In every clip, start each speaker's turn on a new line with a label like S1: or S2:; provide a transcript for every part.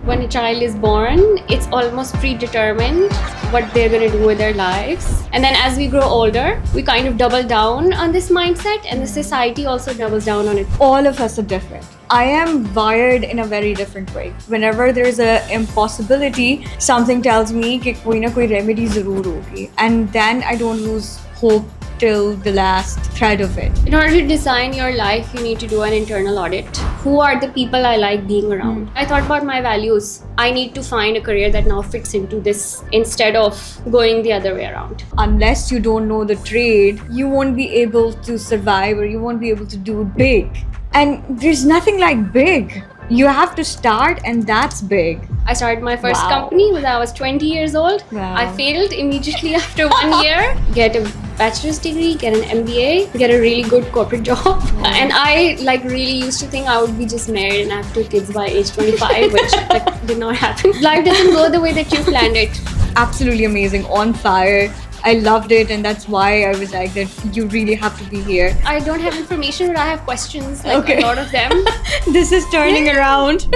S1: When a child is born, it's almost predetermined what they're going to do with their lives. And then as we grow older, we kind of double down on this mindset, and the society also doubles down on it.
S2: All of us are different. I am wired in a very different way. Whenever there's a impossibility, something tells me कि कोई ना कोई remedy ज़रूर होगी. And then I don't lose hope till the last thread of it.
S1: In order to design your life, you need to do an internal audit. Who are the people I like being around? I thought about my values. I need to find a career that now fits into this instead of going the other way around.
S2: Unless you don't know the trade, you won't be able to survive or you won't be able to do big. And there's nothing like big. You have to start, and that's big.
S1: I started my first
S2: Wow.
S1: company when I was 20 years old.
S2: Wow.
S1: I failed immediately after 1 year. Get a bachelor's degree, get an MBA, get a really good corporate job. And I really used to think I would be just married and have 2 kids by age 25, which did not happen. Life doesn't go the way that you planned it.
S2: Absolutely amazing, on fire. I loved it, and that's why I was like that you really have to be here.
S1: I don't have information, but I have questions,
S2: Okay.
S1: a lot of them.
S2: This is turning around.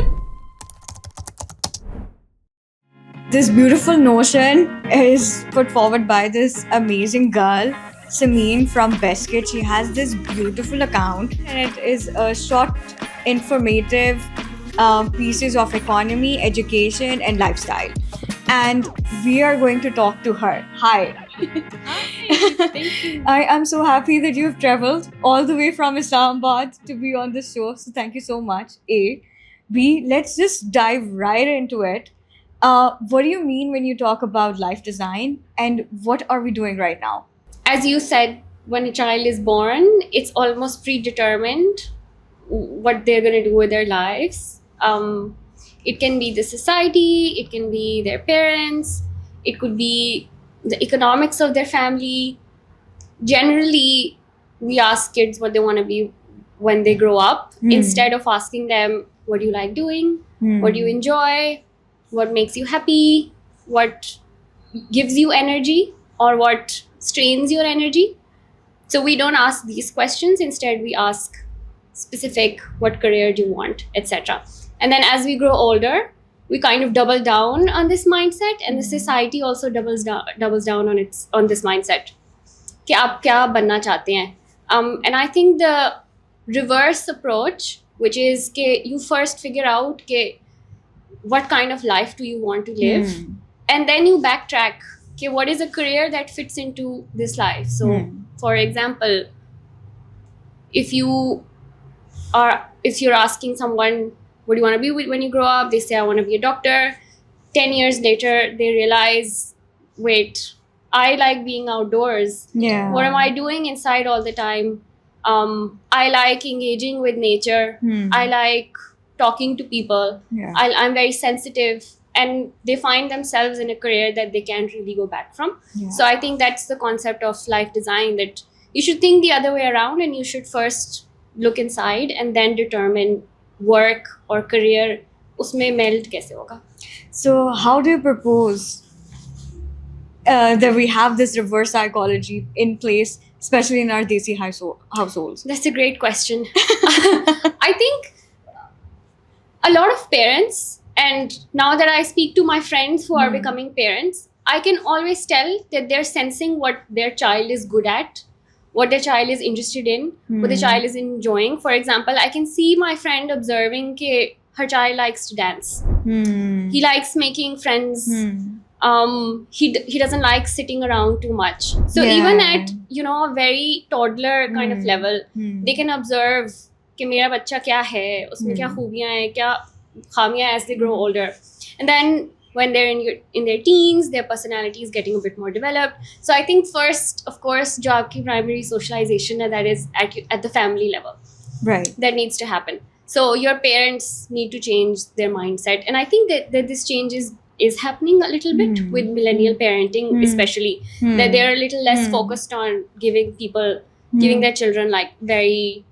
S2: This beautiful notion is put forward by this amazing girl, Sameen from Beskit. She has this beautiful account, and it is a short, informative pieces of economy, education, and lifestyle. And we are going to talk to her. Hi.
S1: Thank you.
S2: I am so happy that you've traveled all the way from Islamabad to be on this show. So thank you so much. A. B. Let's just dive right into it. What do you mean when you talk about life design, and what are we doing right now?
S1: As you said, when a child is born, it's almost predetermined what they're going to do with their lives. It can be the society, it can be their parents, it could be the economics of their family. Generally, we ask kids what they want to be when they grow up, instead of asking them, what do you like doing? What do you enjoy? What makes you happy? What gives you energy? Or what strains your energy? So we don't ask these questions. Instead, we ask specific, what career do you want, etc. And then as we grow older, we kind of double down on this mindset, and the society also doubles down on this mindset. कि आप क्या बनना चाहते हैं? And I think the reverse approach, which is कि you first figure out कि what kind of life do you want to live, and then you backtrack कि what is a career that fits into this life. So, for example, if you're asking someone, what do you want to be when you grow up? They say, I want to be a doctor. 10 years later, they realize, wait, I like being outdoors.
S2: Yeah.
S1: What am I doing inside all the time? I like engaging with nature. I like talking to people.
S2: Yeah.
S1: I'm very sensitive. And they find themselves in a career that they can't really go back from.
S2: Yeah.
S1: So I think that's the concept of life design, that you should think the other way around, and you should first look inside and then determine work or career उसमें meld कैसे होगा.
S2: So how do you propose that we have this reverse psychology in place, especially in our Desi households?
S1: That's a great question. I think a lot of parents, and now that I speak to my friends who are becoming parents, I can always tell that they're sensing what their child is good at, what their child is interested in, what the child is enjoying. For example, I can see my friend observing that her child likes to dance. He likes making friends. He doesn't like sitting around too much. So
S2: Yeah.
S1: even at a very toddler kind of level, they can observe कि मेरा बच्चा क्या है, उसमें क्या खूबियाँ हैं, क्या खामियाँ as they grow older. And then when they're in their teens, their personality is getting a bit more developed. So I think first, of course, जो आपकी primary socialization है, that is at the family level.
S2: Right.
S1: That needs to happen. So your parents need to change their mindset. And I think that this change is happening a little bit with millennial parenting, especially. That they're a little less focused on giving their children like very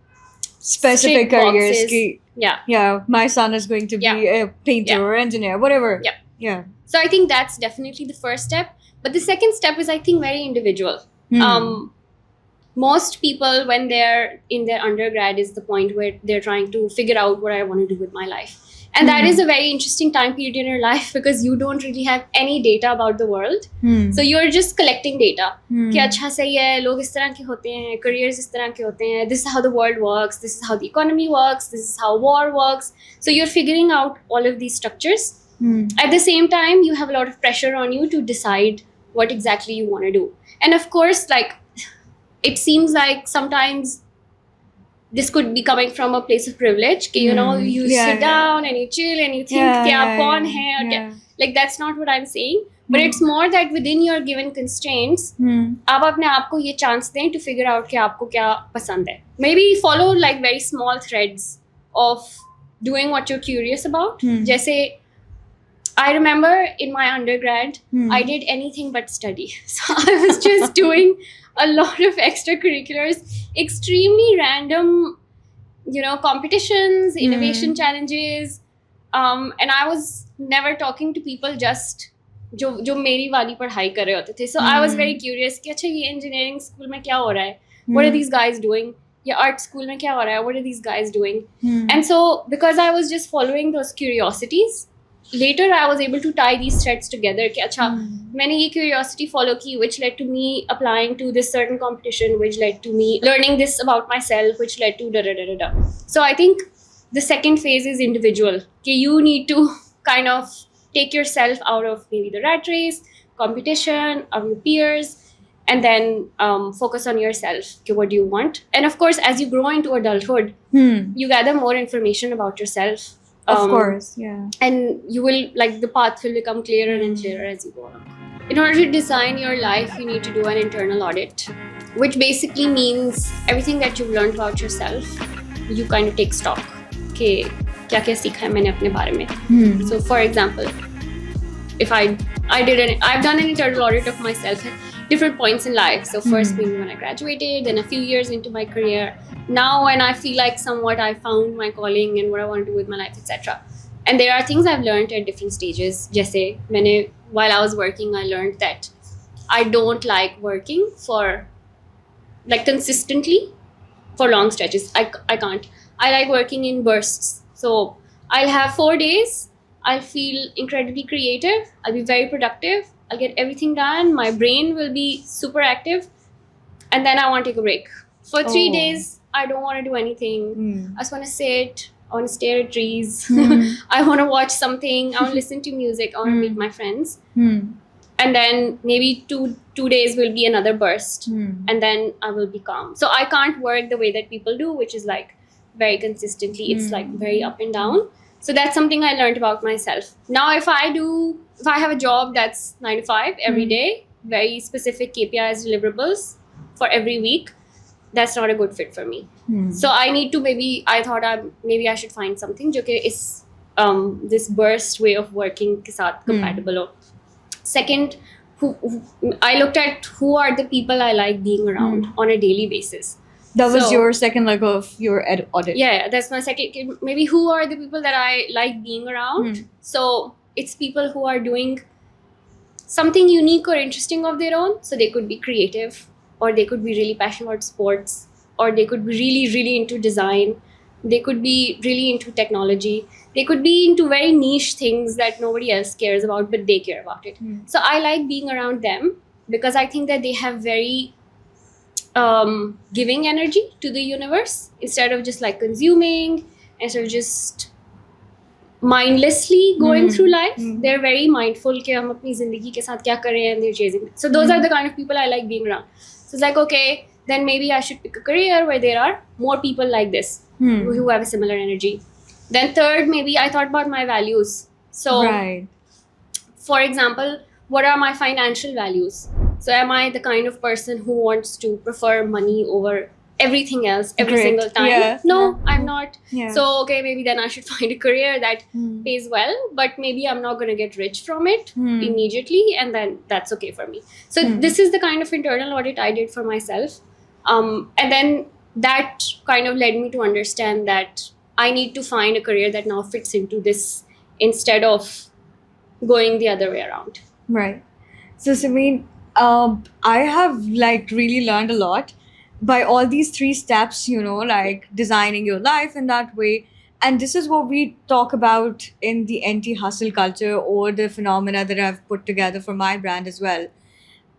S2: Specific
S1: strict
S2: careers.
S1: boxes.
S2: Ki,
S1: Yeah.
S2: yeah, my son is going to be a painter or engineer, whatever.
S1: Yeah.
S2: Yeah.
S1: So I think that's definitely the first step. But the second step is, I think, very individual. Most people, when they're in their undergrad, is the point where they're trying to figure out what I want to do with my life. And that is a very interesting time period in your life because you don't really have any data about the world. So you're just collecting data. कि अच्छा सही है, लोग इस तरह के होते हैं, careers इस तरह के होते हैं, this is how the world works, this is how the economy works, this is how war works. So you're figuring out all of these structures. At the same time, you have a lot of pressure on you to decide what exactly you want to do. And of course, like, it seems like sometimes this could be coming from a place of privilege. You know, you sit down and you chill and you think, कि आप कौन हैं और क्या. Like, that's not what I'm saying. But it's more that within your given constraints, आप अपने आप को ये chance दें to figure out कि आपको क्या पसंद है. Maybe follow like very small threads of doing what you're curious about. जैसे I remember in my undergrad, I did anything but study. So I was just doing a lot of extracurriculars, extremely random, you know, competitions, innovation challenges. And I was never talking to people just जो मेरी वाली पढ़ाई कर रहे होते थे. So I was very curious कि अच्छा ये engineering school में क्या हो रहा है? What are these guys doing? या art school में क्या हो रहा है? What are these guys doing? And so because I was just following those curiosities, later I was able to tie these threads together कि अच्छा मैंने ये curiosity follow की, which led to me applying to this certain competition, which led to me learning this about myself, which led to da da da da da. So I think the second phase is individual. कि you need to kind of take yourself out of maybe the rat race, competition, of your peers, and then focus on yourself. Okay, what do you want? And of course, as you grow into adulthood, you gather more information about yourself.
S2: Of course, yeah.
S1: And you will, like, the path will become clearer and clearer as you go along. In order to design your life, you need to do an internal audit, which basically means everything that you've learned about yourself, you kind of take stock. Okay, क्या क्या सीखा है मैंने अपने बारे में. So for example, if I've done an internal audit of myself at different points in life. So first maybe when I graduated, then a few years into my career. Now when I feel like somewhat I found my calling and what I want to do with my life, etc. And there are things I've learned at different stages. जैसे मैंने, while I was working, I learned that I don't like working for, like, consistently for long stretches. I can't. I like working in bursts. So I'll have 4 days. I'll feel incredibly creative. I'll be very productive. I'll get everything done. My brain will be super active. And then I want to take a break. For 3 days, I don't want to do anything. I just want to sit. I want to stare at trees. I want to watch something. I want to listen to music. I want to meet my friends. And then maybe two days will be another burst. And then I will be calm. So I can't work the way that people do, which is like very consistently. It's like very up and down. So that's something I learned about myself. Now, if I have a job that's 9 to 5 every day, very specific KPIs, deliverables for every week, that's not a good fit for me. So I need to I thought maybe I should find something जो कि इस this burst way of working के साथ compatible हो. Second, I looked at who are the people I like being around on a daily basis.
S2: That was your second leg of your audit.
S1: Yeah, that's my second. Maybe who are the people that I like being around? So it's people who are doing something unique or interesting of their own. So they could be creative, or they could be really passionate about sports, or they could be really, really into design. They could be really into technology. They could be into very niche things that nobody else cares about, but they care about it. So I like being around them because I think that they have very giving energy to the universe instead of just like consuming, instead of just mindlessly going through life. They're very mindful कि हम अपनी जिंदगी के साथ क्या कर रहे हैं, and they're chasing it. So those are the kind of people I like being around. So it's like, okay, then maybe I should pick a career where there are more people like this who have a similar energy. Then third, maybe I thought about my values. So for example, what are my financial values? So am I the kind of person who wants to prefer money over everything else every single time? No, I'm not. So okay, maybe then I should find a career that pays well, but maybe I'm not going to get rich from it immediately, and then that's okay for me. So this is the kind of internal audit I did for myself. And then that kind of led me to understand that I need to find a career that now fits into this instead of going the other way around.
S2: Right. So Samin, I have like really learned a lot by all these 3 steps, you know, like designing your life in that way, And this is what we talk about in the anti-hustle culture, or the phenomena that I've put together for my brand as well.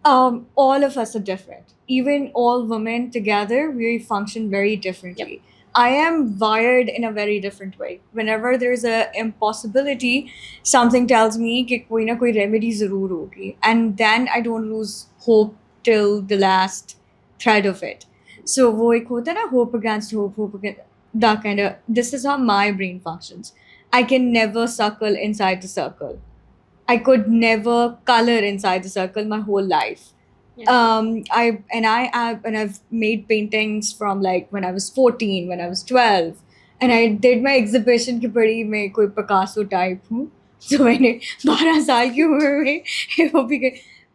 S2: All of us are different. Even all women together, we function very differently. I am wired in a very different way. Whenever there's a impossibility, something tells me कि कोई ना कोई remedy ज़रूर होगी, and then I don't lose hope till the last thread of it. So वो एक होता है ना, hope against hope, hope against that kind of. This is how my brain functions. I can never suckle inside the circle. I could never color inside the circle my whole life. I've made paintings from like when I was 14, when I was 12, and I did my exhibition कि बड़ी मैं कोई Picasso type हूँ. So मैंने 12 साल की उम्र में वो भी गई.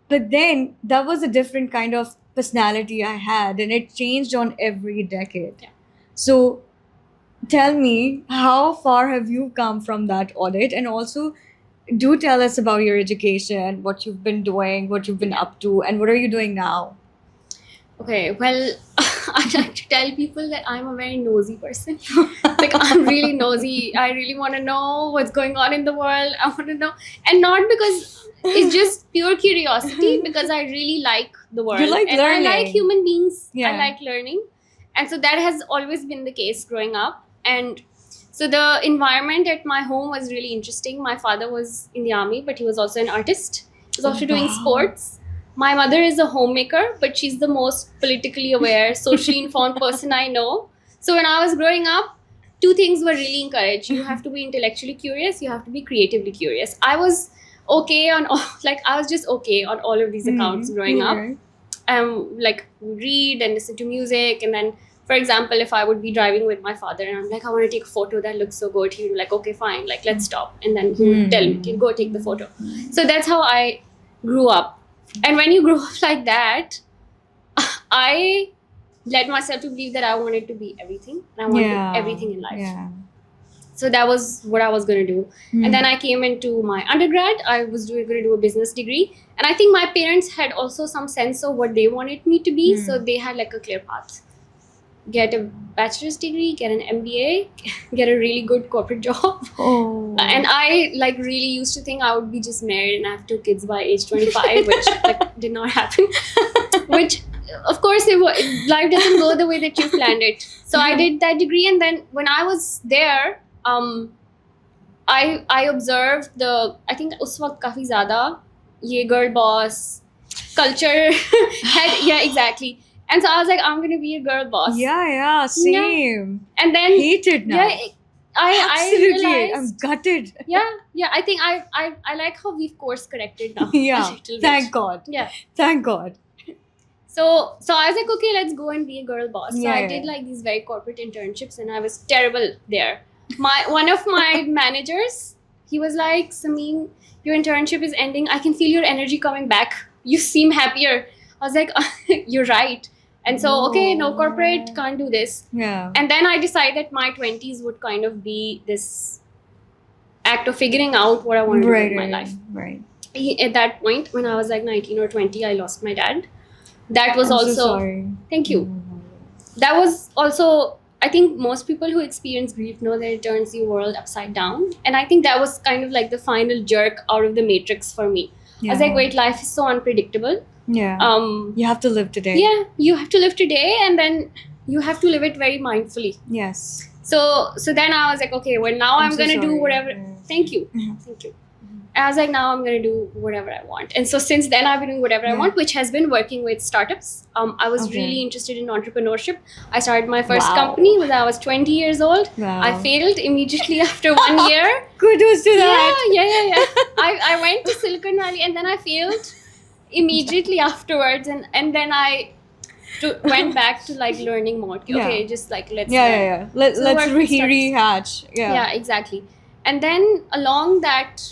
S2: But then that was a different kind of personality I had, and it changed on every decade.
S1: Yeah.
S2: So tell me, how far have you come from that audit? And also, do tell us about your education, what you've been doing, what you've been up to, and what are you doing now?
S1: Okay, well, I like to tell people that I'm a very nosy person. Like, I'm really nosy. I really want to know what's going on in the world. I want to know. And not because it's just pure curiosity, because I really like the world.
S2: You like
S1: and
S2: learning.
S1: I like human beings.
S2: Yeah.
S1: I like learning. And so that has always been the case growing up. And so the environment at my home was really interesting. My father was in the army, but he was also an artist. He was also doing sports. My mother is a homemaker, but she's the most politically aware, socially informed person I know. So when I was growing up, two things were really encouraged. You have to be intellectually curious. You have to be creatively curious. I was okay on all, like I was just okay on all of these accounts growing up. Like read and listen to music, and then, for example, if I would be driving with my father and I'm like, I want to take a photo that looks so good, he would be like, okay, fine, like let's stop, and then he would tell me, "Okay, go take the photo." So that's how I grew up. And when you grow up like that, I led myself to believe that I wanted to be everything, and I wanted everything in life.
S2: Yeah.
S1: So that was what I was going to do. And then I came into my undergrad. I was going to do a business degree. And I think my parents had also some sense of what they wanted me to be. So they had like a clear path. Get a bachelor's degree, get an MBA, get a really good corporate job.
S2: Oh.
S1: And I like really used to think I would be just married and have 2 kids by age 25, which like did not happen. Which, of course, life doesn't go the way that you planned it. So I did that degree, and then when I was there, I observed I think उस वक्त काफी ज़्यादा ये girl boss culture had, yeah, exactly. And so I was like, I'm going to be a girl boss.
S2: Yeah, same.
S1: And then
S2: Hate it now.
S1: yeah, I
S2: Absolutely.
S1: realized,
S2: I'm gutted.
S1: yeah, I think I like how we've course corrected now.
S2: Yeah.
S1: a little
S2: Thank
S1: bit.
S2: God.
S1: Yeah.
S2: Thank God.
S1: So I was like, okay, let's go and be a girl boss. So I
S2: Yeah.
S1: did like these very corporate internships, and I was terrible there. One of my managers, he was like, Sameen, your internship is ending. I can feel your energy coming back. You seem happier. I was like, you're right. And so, okay, no corporate, can't do this.
S2: Yeah.
S1: And then I decided my 20s would kind of be this act of figuring out what I want to do in my life.
S2: Right.
S1: At that point, when I was like 19 or 20, I lost my dad. That was
S2: I'm
S1: also...
S2: so sorry.
S1: Thank you. That was also... I think most people who experience grief know that it turns the world upside down. And I think that was kind of like the final jerk out of the matrix for me. I was like, wait, life is so unpredictable.
S2: Yeah. You have to live today.
S1: Yeah, you have to live today, and then you have to live it very mindfully.
S2: Yes.
S1: So then I was like, okay, well, now I'm
S2: so
S1: going to do
S2: sorry.
S1: whatever.
S2: Yeah.
S1: Thank you. Thank you. I was like, now I'm going to do whatever I want. And so since then, I've been doing whatever I want, which has been working with startups. I was really interested in entrepreneurship. I started my first company when I was 20 years old.
S2: Wow.
S1: I failed immediately after 1 year.
S2: Kudos to that.
S1: Yeah. I went to Silicon Valley, and then I failed immediately afterwards. And then I went back to like learning more. Okay, just like let's learn.
S2: Yeah. Let's rehatch.
S1: Yeah, exactly. And then along that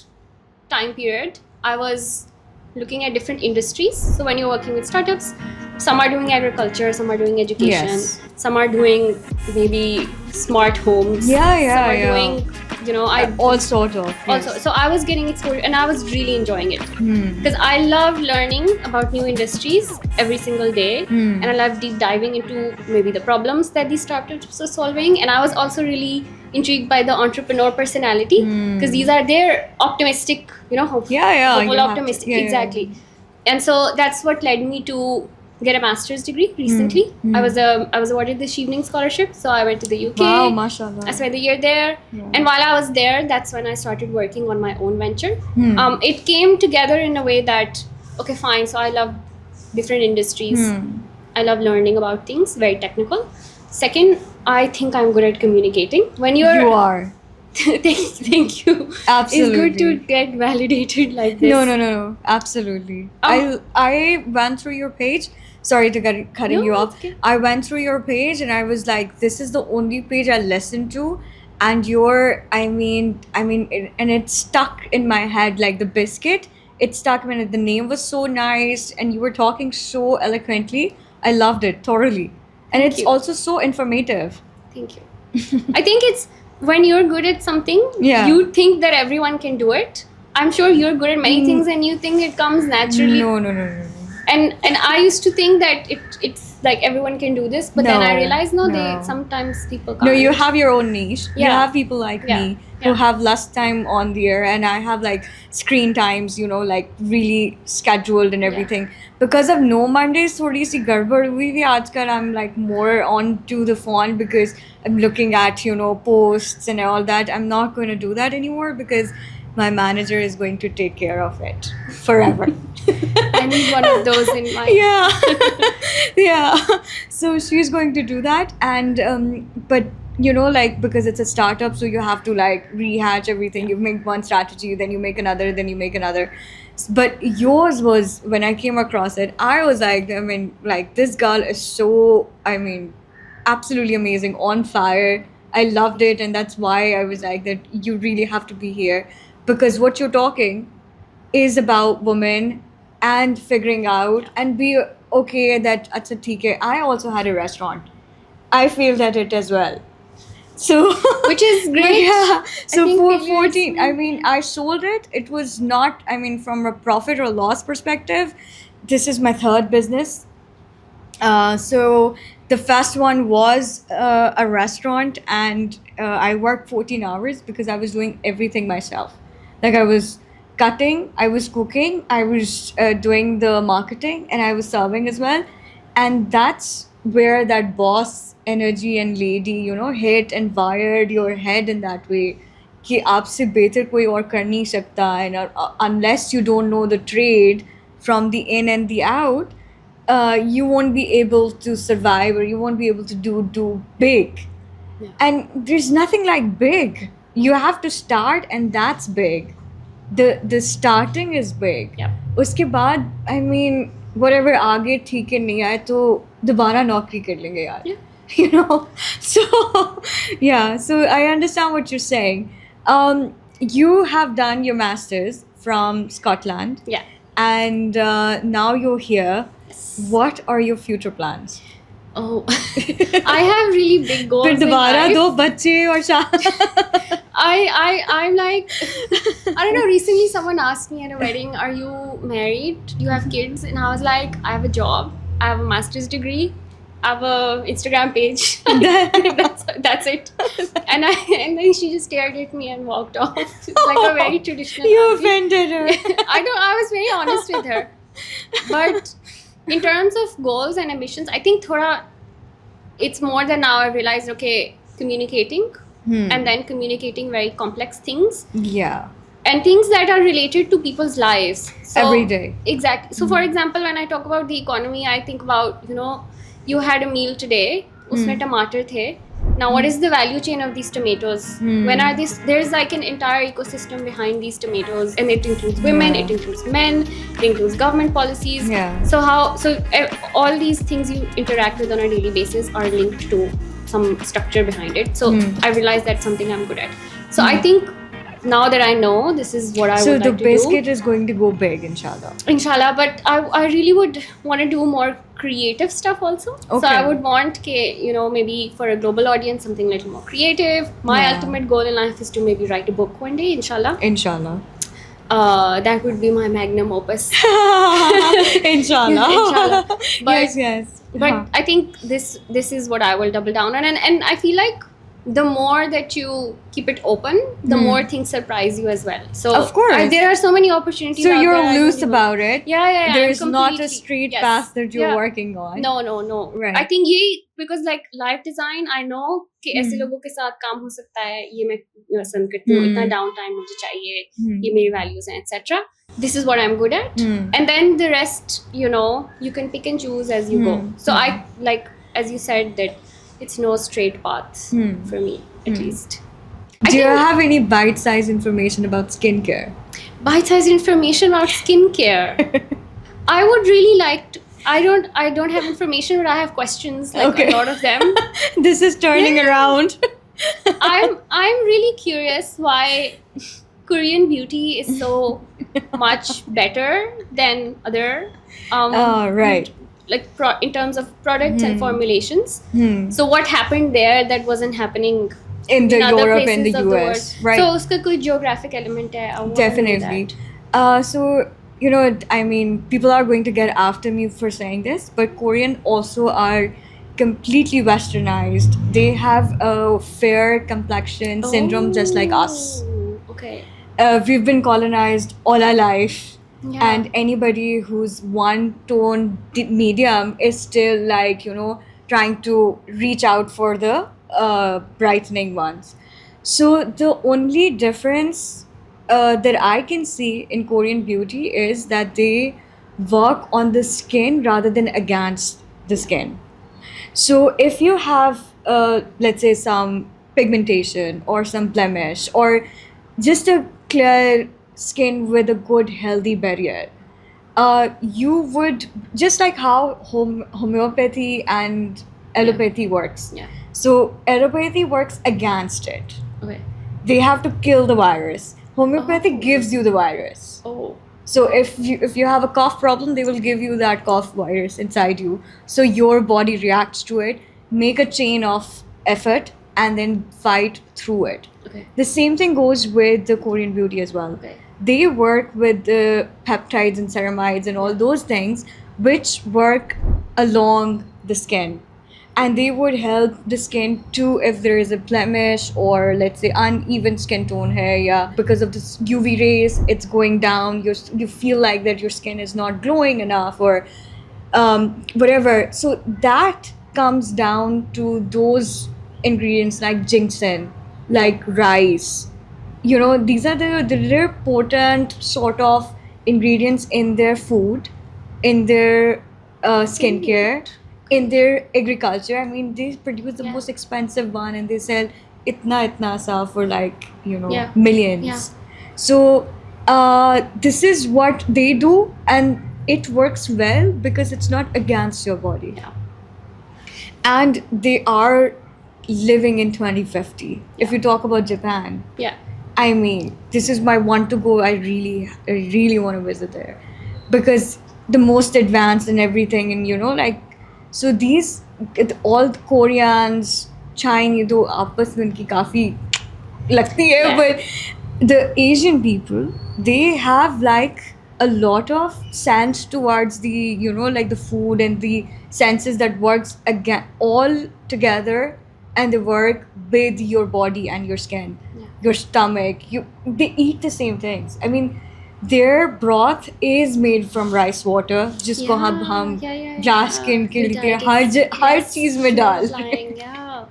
S1: time period, I was looking at different industries. So when you're working with startups, some are doing agriculture, some are doing education, some are doing maybe smart homes. Some are doing,
S2: all sort of.
S1: Also, so I was getting exposure, and I was really enjoying it because I love learning about new industries every single day, and I love deep diving into maybe the problems that these startups are solving. And I was also really intrigued by the entrepreneur personality, because these are their optimistic, hopeful,
S2: you have to-
S1: optimistic,
S2: yeah, yeah.
S1: exactly. And so that's what led me to get a master's degree recently. I was awarded this evening scholarship, so I went to the UK.
S2: Wow, mashallah.
S1: I spent a year there,
S2: Yeah.
S1: and while I was there, that's when I started working on my own venture.
S2: Hmm.
S1: It came together in a way that, okay, fine, so I love different industries. I love learning about things, very technical. Second, I think I'm good at communicating. When you're
S2: You are.
S1: thank you.
S2: Absolutely.
S1: It's good to get validated like this.
S2: No. Absolutely. I went through your page. Sorry to cutting
S1: No,
S2: you
S1: it's
S2: off.
S1: okay.
S2: I went through your page and I was like, this is the only page I listened to, and and it stuck in my head like the biscuit. It stuck when the name was so nice and you were talking so eloquently. I loved it thoroughly, and
S1: Thank
S2: it's
S1: you.
S2: also so informative.
S1: Thank you. I think it's when you're good at something,
S2: Yeah.
S1: you think that everyone can do it. I'm sure you're good at many things and you think it comes naturally.
S2: No.
S1: And I used to think that it's like everyone can do this, but then I
S2: No,
S1: realized
S2: no.
S1: they sometimes people can't.
S2: No, you have your own niche. You
S1: Yeah.
S2: have people like
S1: Yeah,
S2: me who
S1: yeah.
S2: have less time on the air, and I have like screen times, like really scheduled and everything. Because of No Mondays, थोड़ी सी गड़बड़ हुई थी आजकल. I'm like more on to the phone because I'm looking at posts and all that. I'm not going to do that anymore because my manager is going to take care of it forever.
S1: I need one of those in my
S2: yeah So she's going to do that, and but because it's a startup, so you have to like rehatch everything. You make one strategy, then you make another, then you make another. But yours was, when I came across it, I was like, this girl is so, absolutely amazing, on fire. I loved it, and that's why I was like that you really have to be here, because what you're talking is about women and figuring out and be okay that acha theek hai. I also had a restaurant. I feel that it as well. So
S1: which is great.
S2: yeah. So
S1: think
S2: for
S1: failure is-
S2: 14, I sold it. It was not, from a profit or loss perspective, this is my third business. So the first one was a restaurant, and I worked 14 hours because I was doing everything myself. Like I was cutting, I was cooking, I was doing the marketing, and I was serving as well. And that's where that boss energy and lady, hit and wired your head in that way. कि आपसे बेहतर कोई और कर नहीं सकता, and unless you don't know the trade from the in and the out, you won't be able to survive, or you won't be able to do big.
S1: Yeah.
S2: And there's nothing like big. You have to start, and that's big. The starting is big.
S1: Yep.
S2: उसके बाद whatever आगे ठीक है नहीं आए तो दोबारा नौकरी कर लेंगे यार.
S1: Yeah.
S2: So yeah, so I understand what you're saying. You have done your masters from Scotland,
S1: Yeah.
S2: and now you're here. What are your future plans?
S1: Oh, I have really big goals.
S2: फिर
S1: in
S2: दोबारा
S1: life.
S2: दो बच्चे और शादी.
S1: I'm like, I don't know. Recently, someone asked me at a wedding, "Are you married? Do you have kids?" And I was like, "I have a job. I have a master's degree. I have a Instagram page. that's it." And then she just stared at me and walked off. It's like a very traditional.
S2: You
S1: auntie.
S2: offended her.
S1: I was very honest with her. But in terms of goals and ambitions, I think it's more than now I've realized, okay, communicating and then communicating very complex things
S2: Yeah.
S1: and things that are related to people's lives. So,
S2: Every day.
S1: Exactly. So for example, when I talk about the economy, I think about, you had a meal today, usme tomato the. Now, what is the value chain of these tomatoes? When are these? There's like an entire ecosystem behind these tomatoes, and it includes women,
S2: Yeah.
S1: it includes men, it includes government policies.
S2: Yeah.
S1: So all these things you interact with on a daily basis are linked to some structure behind it. So I realized that's something I'm good at. So I think now that I know, this is what I
S2: So
S1: would
S2: the
S1: like to
S2: biscuit is going to go big, inshallah.
S1: do. Inshallah, but I really would want to do more creative stuff also. So
S2: Okay.
S1: I would want, maybe for a global audience, something a little more creative. My
S2: Yeah.
S1: ultimate goal in life is to maybe write a book one day, inshallah.
S2: Inshallah.
S1: That would be my magnum opus.
S2: Inshallah.
S1: Inshallah. But-
S2: yes.
S1: But I think this is what I will double down on, and I feel like the more that you keep it open, the more things surprise you as well. So
S2: Of course.
S1: there are so many opportunities
S2: So
S1: out
S2: you're
S1: there, I don't
S2: loose
S1: even-
S2: about it.
S1: yeah,
S2: There's
S1: I'm
S2: not a
S1: completely-
S2: straight
S1: yes.
S2: path that you're
S1: Yeah.
S2: working on.
S1: No.
S2: Right.
S1: I think ये because like live design, I know कि ऐसे
S2: Hmm.
S1: लोगों के साथ काम हो सकता है, ये मैं पसंद करती हूँ, इतना डाउन टाइम मुझे चाहिए, ये मेरी values हैं, etc. This is what I'm good at, and then the rest, you can pick and choose as you go. So I like, as you said, that it's no straight path for me, at least.
S2: Do you have any bite-sized information about skincare?
S1: Bite-sized information about skincare? I would really like to. I don't have information, but I have questions, like
S2: Okay.
S1: a lot of them.
S2: This is turning
S1: Yeah.
S2: around.
S1: I'm really curious why Korean beauty is so much better than other
S2: Right.
S1: like in terms of products and formulations.
S2: Hmm.
S1: So what happened there that wasn't happening
S2: In the
S1: in other
S2: Europe
S1: places
S2: and the
S1: of the
S2: US,
S1: world?
S2: right?
S1: So uska koi geographic element hai. I wanna know
S2: Definitely.
S1: that.
S2: So, I mean, people are going to get after me for saying this, but Korean also are completely westernized. They have a fair complexion syndrome just like us.
S1: Oh, okay.
S2: We've been colonized all our life.
S1: Yeah.
S2: And anybody who's one tone medium is still like, trying to reach out for the brightening ones. So the only difference that I can see in Korean beauty is that they work on the skin rather than against the skin. So if you have, let's say, some pigmentation or some blemish or just a clear skin with a good healthy barrier, you would, just like how homeopathy and allopathy works.
S1: Yeah.
S2: So allopathy works against it.
S1: Okay.
S2: They have to kill the virus. Homeopathy
S1: Oh.
S2: gives you the virus.
S1: Oh.
S2: So if you have a cough problem, they will give you that cough virus inside you. So your body reacts to it, make a chain of effort, and then fight through it.
S1: Okay.
S2: The same thing goes with the Korean beauty as well.
S1: Okay.
S2: They work with the peptides and ceramides and all those things which work along the skin. And they would help the skin too if there is a blemish or let's say uneven skin tone hai, yeah, because of this UV rays, it's going down. You feel like that your skin is not glowing enough or whatever. So that comes down to those ingredients like ginseng, like rice. These are the potent sort of ingredients in their food, in their skincare, in their agriculture. I mean, they produce the
S1: Yeah.
S2: most expensive one and they sell itna sa for like,
S1: Yeah.
S2: millions.
S1: Yeah.
S2: So this is what they do and it works well because it's not against your body.
S1: Yeah.
S2: And they are living in 2050. If you talk about Japan,
S1: Yeah.
S2: I mean, this is my one to go. I really want to visit there because the most advanced and everything, and so these all the Koreans, Chinese, though आपस में उनकी काफी लगती है,
S1: Yeah.
S2: but the Asian people, they have like a lot of sense towards the like the food and the senses that works again all together, and they work with your body and your skin.
S1: Yeah.
S2: Your stomach, they eat the same things. I mean, their broth is made from rice water, जिसको हम glass skin के लिए हर चीज में डाल.
S1: Yeah.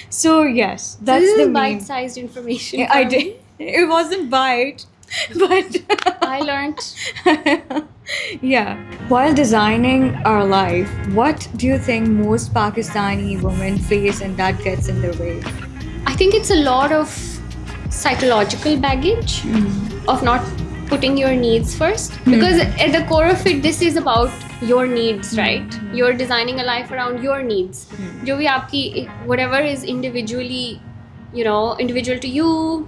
S2: So yes,
S1: So
S2: that's
S1: this
S2: the
S1: is
S2: main.
S1: bite-sized information.
S2: Yeah, I
S1: from
S2: did.
S1: me.
S2: It wasn't bite, but
S1: I learned.
S2: yeah. While designing our life, what do you think most Pakistani women face and that gets in their way?
S1: I think it's a lot of psychological baggage of not putting your needs first, because at the core of it, this is about your needs, right? You're designing a life around your needs. जो भी आपकी whatever is individually, individual to you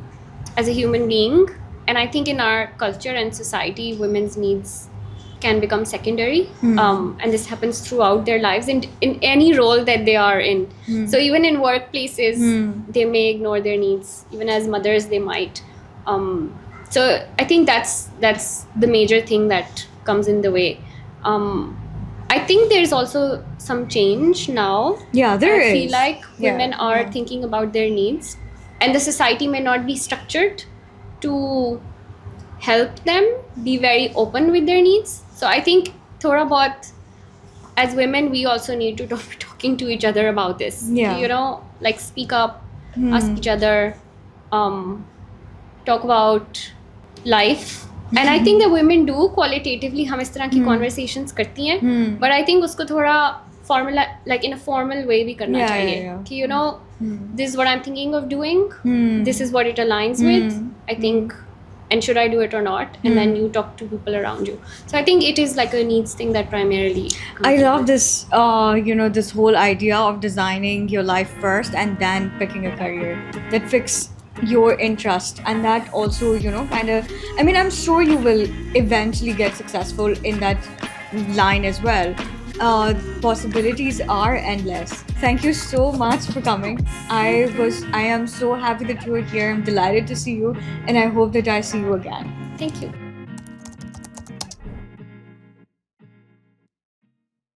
S1: as a human being. And I think in our culture and society, women's needs can become secondary, and this happens throughout their lives in any role that they are in. So even in workplaces, they may ignore their needs. Even as mothers, they might. So I think that's the major thing that comes in the way. I think there's also some change now.
S2: Yeah, there is.
S1: I feel like women are
S2: yeah.
S1: thinking about their needs, and the society may not be structured to help them be very open with their needs. So I think thoda bahut, as women, we also need to be talking to each other about this.
S2: Yeah.
S1: You know, like speak up, ask each other, talk about life. And I think the women do qualitatively हम इस तरह की conversations करती हैं, but I think उसको थोड़ा formula, like in a formal way भी करना चाहिए कि you know, this is what I'm thinking of doing, this is what it aligns with, I think, and should I do it or not, and then you talk to people around you. So I think it is like a needs thing that primarily
S2: I love this, this whole idea of designing your life first and then picking a career that fits your interest, and that also, kind of, I mean, I'm sure you will eventually get successful in that line as well. Possibilities are endless. Thank you so much for coming. I am so happy that you are here. I'm delighted to see you, and I hope that I see you again.
S1: Thank you.